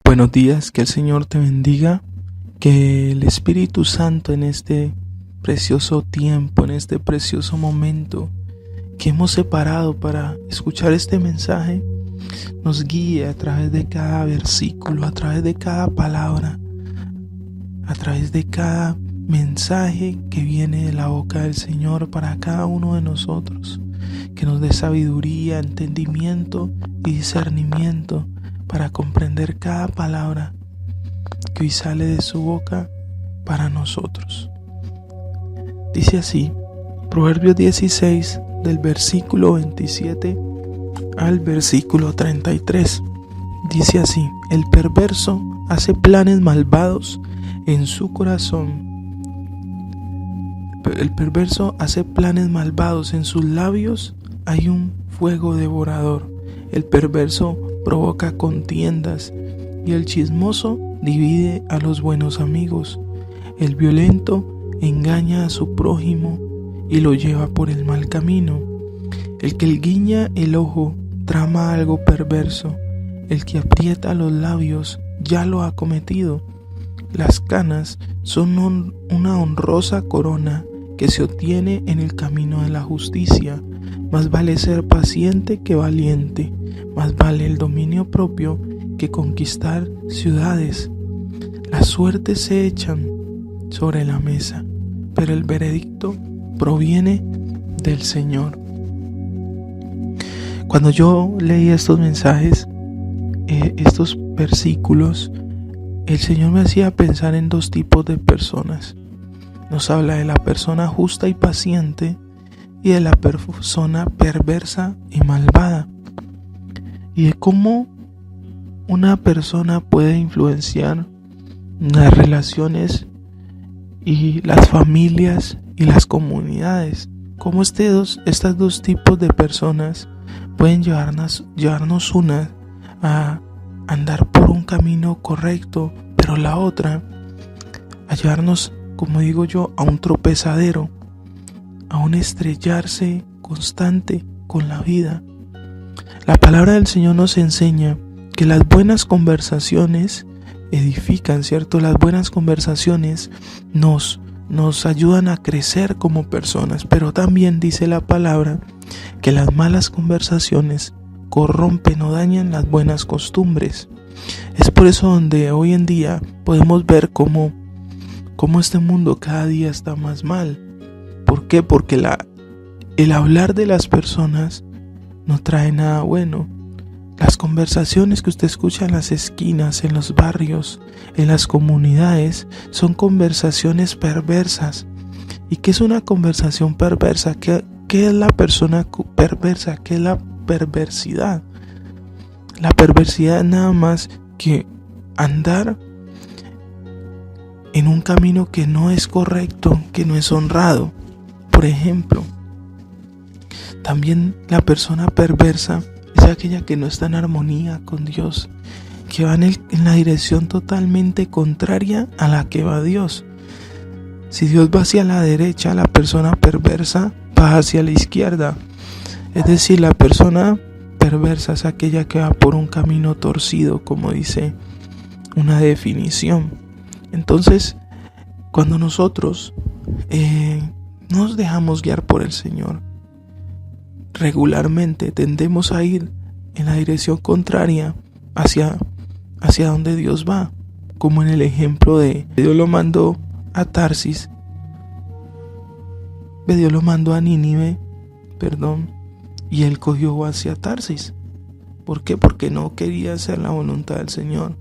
Buenos días, que el Señor te bendiga, que el Espíritu Santo en este precioso tiempo, en este precioso momento que hemos separado para escuchar este mensaje, nos guíe a través de cada versículo, a través de cada palabra, a través de cada mensaje que viene de la boca del Señor para cada uno de nosotros, que nos dé sabiduría, entendimiento y discernimiento para comprender cada palabra que hoy sale de su boca para nosotros. Dice así, Proverbios 16, del versículo 27 al versículo 33. Dice así: el perverso hace planes malvados en su corazón. El perverso hace planes malvados, en sus labios hay un fuego devorador. El perverso provoca contiendas y el chismoso divide a los buenos amigos. El violento engaña a su prójimo y lo lleva por el mal camino. El que guiña el ojo trama algo perverso. El que aprieta los labios ya lo ha cometido. Las canas son una honrosa corona que se obtiene en el camino de la justicia. Más vale ser paciente que valiente. Más vale el dominio propio que conquistar ciudades. Las suertes se echan sobre la mesa, pero el veredicto proviene del Señor. Cuando yo leí estos mensajes, estos versículos, el Señor me hacía pensar en dos tipos de personas. Nos habla de la persona justa y paciente y de la persona perversa y malvada, y de cómo una persona puede influenciar las relaciones y las familias y las comunidades. Cómo estas dos tipos de personas pueden llevarnos una a andar por un camino correcto, pero la otra a llevarnos, como digo yo, a un tropezadero, a un estrellarse constante con la vida. La palabra del Señor nos enseña que las buenas conversaciones edifican, ¿cierto? Las buenas conversaciones nos ayudan a crecer como personas, pero también dice la palabra que las malas conversaciones corrompen o dañan las buenas costumbres. Es por eso donde hoy en día podemos ver cómo este mundo cada día está más mal. ¿Por qué? Porque el hablar de las personas no trae nada bueno. Las conversaciones que usted escucha en las esquinas, en los barrios, en las comunidades, son conversaciones perversas. ¿Y qué es una conversación perversa? ¿Qué es la persona perversa? ¿Qué es la perversidad? La perversidad es nada más que andar en un camino que no es correcto, que no es honrado. Por ejemplo, también la persona perversa es aquella que no está en armonía con Dios, que va en la dirección totalmente contraria a la que va Dios. Si Dios va hacia la derecha, la persona perversa va hacia la izquierda. Es decir, la persona perversa es aquella que va por un camino torcido, como dice una definición. Entonces, cuando nosotros nos dejamos guiar por el Señor, regularmente tendemos a ir en la dirección contraria hacia donde Dios va, como en el ejemplo de Dios lo mandó a Tarsis, Dios lo mandó a Nínive, y él cogió hacia Tarsis. ¿Por qué? Porque no quería hacer la voluntad del Señor,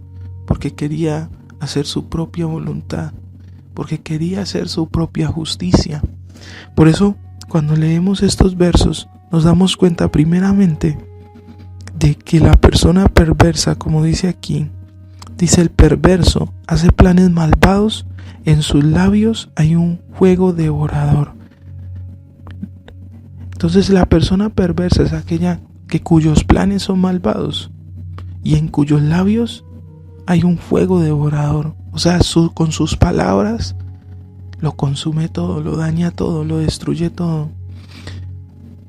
porque quería hacer su propia voluntad, porque quería hacer su propia justicia. Por eso, cuando leemos estos versos, nos damos cuenta primeramente de que la persona perversa, como dice aquí, dice el perverso, hace planes malvados, en sus labios hay un fuego devorador. Entonces la persona perversa es aquella cuyos planes son malvados y en cuyos labios hay un fuego devorador. O sea, con sus palabras lo consume todo, lo daña todo, lo destruye todo.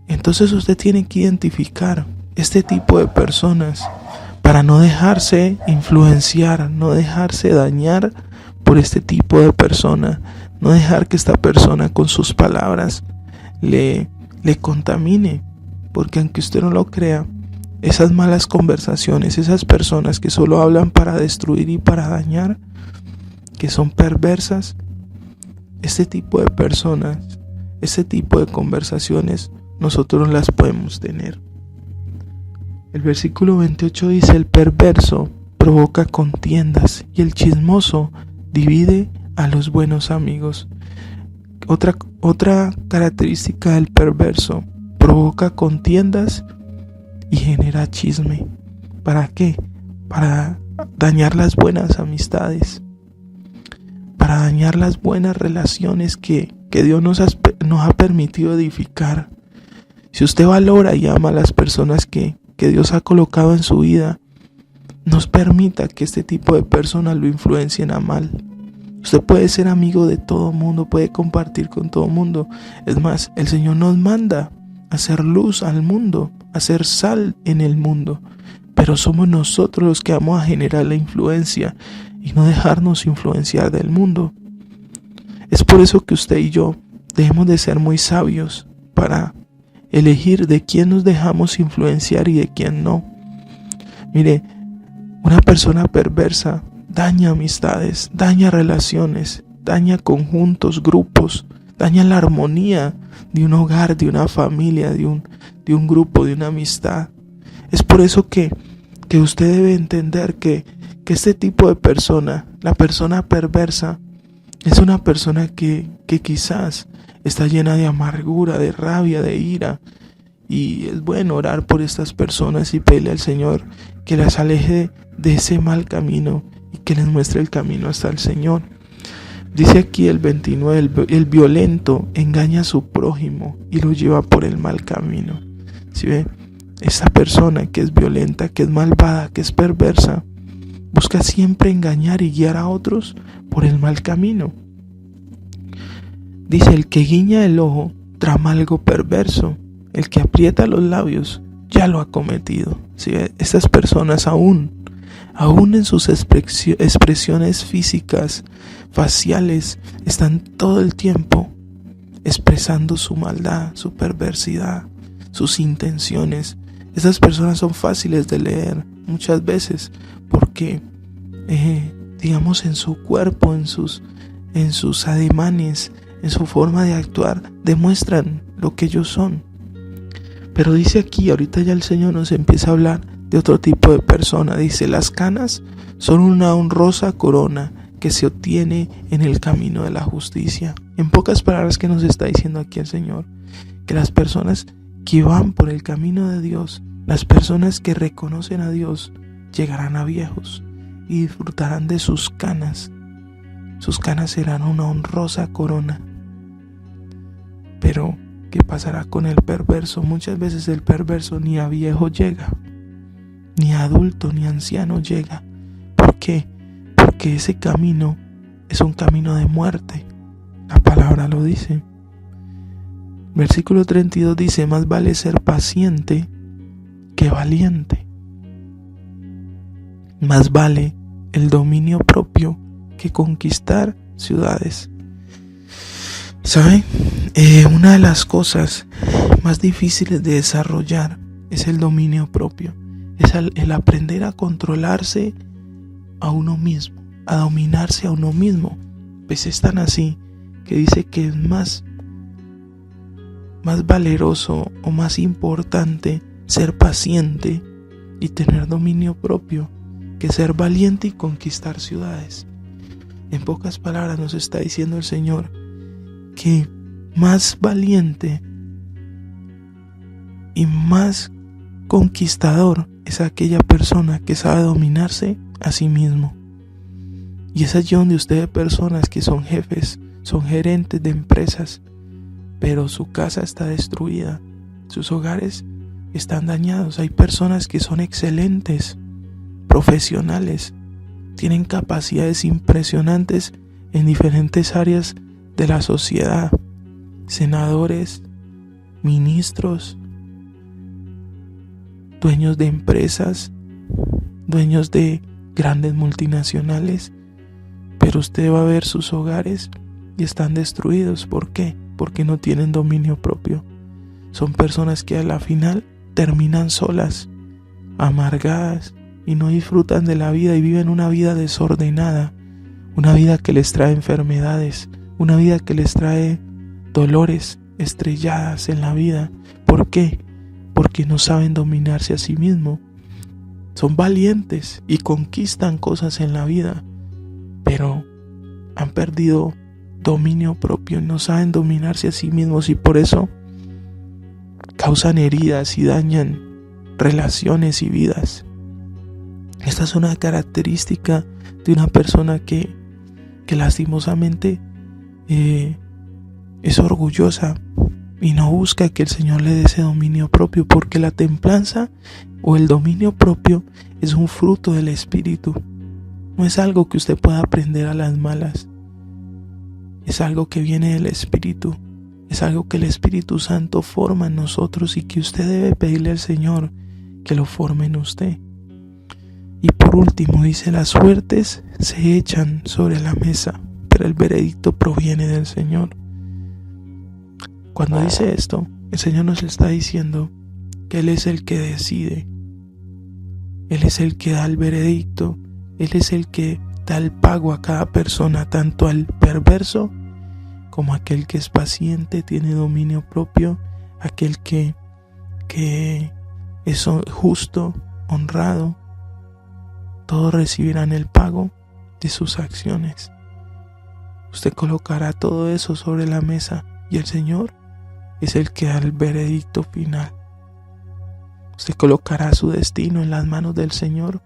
Entonces usted tiene que identificar este tipo de personas, para no dejarse influenciar, no dejarse dañar por este tipo de persona, no dejar que esta persona con sus palabras le contamine, porque aunque usted no lo crea, esas malas conversaciones, esas personas que solo hablan para destruir y para dañar, que son perversas, este tipo de personas, este tipo de conversaciones, nosotros las podemos tener. El versículo 28 dice: el perverso provoca contiendas y el chismoso divide a los buenos amigos. Otra característica del perverso: provoca contiendas y genera chisme. ¿Para qué? Para dañar las buenas amistades, para dañar las buenas relaciones que Dios nos ha permitido edificar. Si usted valora y ama a las personas que Dios ha colocado en su vida, no permita que este tipo de personas lo influencien a mal. Usted puede ser amigo de todo mundo, puede compartir con todo mundo. Es más, el Señor nos manda a hacer luz al mundo, a hacer sal en el mundo. Pero somos nosotros los que vamos a generar la influencia y no dejarnos influenciar del mundo. Es por eso que usted y yo debemos de ser muy sabios para elegir de quién nos dejamos influenciar y de quién no. Mire, una persona perversa daña amistades, daña relaciones, daña conjuntos, grupos, daña la armonía de un hogar, de una familia, de un grupo, de una amistad. Es por eso que usted debe entender que este tipo de persona, la persona perversa, es una persona que quizás está llena de amargura, de rabia, de ira. Y es bueno orar por estas personas y pedirle al Señor que las aleje de ese mal camino y que les muestre el camino hasta el Señor. Dice aquí el 29, el violento engaña a su prójimo y lo lleva por el mal camino. ¿Sí ve? Esta persona que es violenta, que es malvada, que es perversa, busca siempre engañar y guiar a otros por el mal camino. Dice: el que guiña el ojo trama algo perverso, el que aprieta los labios ya lo ha cometido. ¿Sí? Estas personas aún en sus expresiones físicas, faciales, están todo el tiempo expresando su maldad, su perversidad, sus intenciones. Esas personas son fáciles de leer muchas veces porque, digamos, en su cuerpo, en sus ademanes, en su forma de actuar, demuestran lo que ellos son. Pero dice aquí, ahorita ya el Señor nos empieza a hablar de otro tipo de persona. Dice: las canas son una honrosa corona que se obtiene en el camino de la justicia. En pocas palabras, ¿qué nos está diciendo aquí el Señor? Que las personas que van por el camino de Dios, las personas que reconocen a Dios, llegarán a viejos y disfrutarán de sus canas. Sus canas serán una honrosa corona. Pero ¿qué pasará con el perverso? Muchas veces el perverso ni a viejo llega, ni a adulto ni a anciano llega. ¿Por qué? Porque ese camino es un camino de muerte. La palabra lo dice. Versículo 32 dice: más vale ser paciente que valiente. Más vale el dominio propio que conquistar ciudades. ¿Saben? Una de las cosas más difíciles de desarrollar es el dominio propio. Es el aprender a controlarse a uno mismo, a dominarse a uno mismo. Pues es tan así que dice que es más valeroso o más importante ser paciente y tener dominio propio que ser valiente y conquistar ciudades. En pocas palabras nos está diciendo el Señor que más valiente y más conquistador es aquella persona que sabe dominarse a sí mismo. Y es allí donde usted ve personas que son jefes, son gerentes de empresas, pero su casa está destruida, sus hogares están dañados. Hay personas que son excelentes, profesionales, tienen capacidades impresionantes en diferentes áreas de la sociedad, senadores, ministros, dueños de empresas, dueños de grandes multinacionales, pero usted va a ver sus hogares y están destruidos. ¿Por qué? Porque no tienen dominio propio. Son personas que a la final terminan solas, amargadas, y no disfrutan de la vida y viven una vida desordenada, una vida que les trae enfermedades, una vida que les trae dolores, estrelladas en la vida. ¿Por qué? Porque no saben dominarse a sí mismos. Son valientes y conquistan cosas en la vida, pero han perdido dominio propio y no saben dominarse a sí mismos, y por eso causan heridas y dañan relaciones y vidas. Esta es una característica de una persona que lastimosamente es orgullosa y no busca que el Señor le dé ese dominio propio, porque la templanza o el dominio propio es un fruto del Espíritu. No es algo que usted pueda aprender a las malas. Es algo que viene del Espíritu. Es algo que el Espíritu Santo forma en nosotros y que usted debe pedirle al Señor que lo forme en usted. Y por último dice: las suertes se echan sobre la mesa, pero el veredicto proviene del Señor. Cuando dice esto, el Señor nos está diciendo que Él es el que decide. Él es el que da el veredicto. Él es el que da el pago a cada persona, tanto al perverso como a aquel que es paciente, tiene dominio propio, aquel que es justo, honrado. Todos recibirán el pago de sus acciones. Usted colocará todo eso sobre la mesa y el Señor es el que da el veredicto final. Usted colocará su destino en las manos del Señor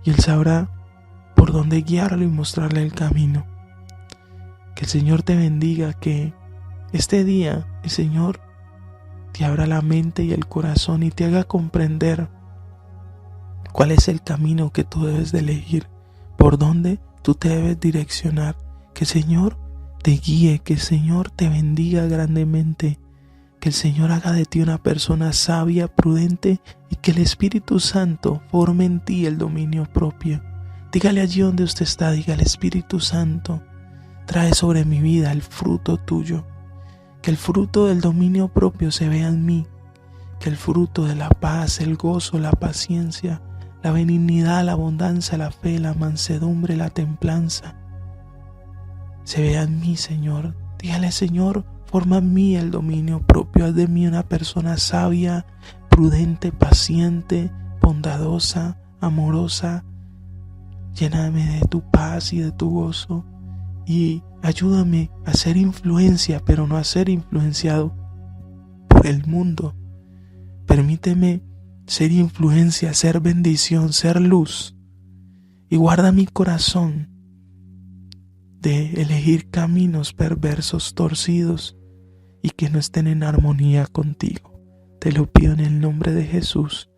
y Él sabrá por dónde guiarlo y mostrarle el camino. Que el Señor te bendiga, que este día el Señor te abra la mente y el corazón y te haga comprender cuál es el camino que tú debes de elegir, por dónde tú te debes direccionar. Que el Señor te guíe, que el Señor te bendiga grandemente, que el Señor haga de ti una persona sabia, prudente, y que el Espíritu Santo forme en ti el dominio propio. Dígale allí donde usted está, dígale: Espíritu Santo, trae sobre mi vida el fruto tuyo, que el fruto del dominio propio se vea en mí, que el fruto de la paz, el gozo, la paciencia, la benignidad, la abundancia, la fe, la mansedumbre, la templanza se vea en mí, Señor. Dígale: Señor, forma en mí el dominio propio, haz de mí una persona sabia, prudente, paciente, bondadosa, amorosa. Lléname de tu paz y de tu gozo y ayúdame a ser influencia, pero no a ser influenciado por el mundo. Permíteme ser influencia, ser bendición, ser luz, y guarda mi corazón de elegir caminos perversos, torcidos y que no estén en armonía contigo. Te lo pido en el nombre de Jesús.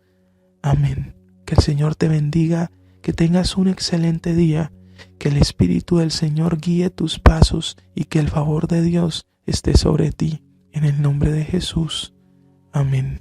Amén. Que el Señor te bendiga, que tengas un excelente día, que el Espíritu del Señor guíe tus pasos y que el favor de Dios esté sobre ti. En el nombre de Jesús. Amén.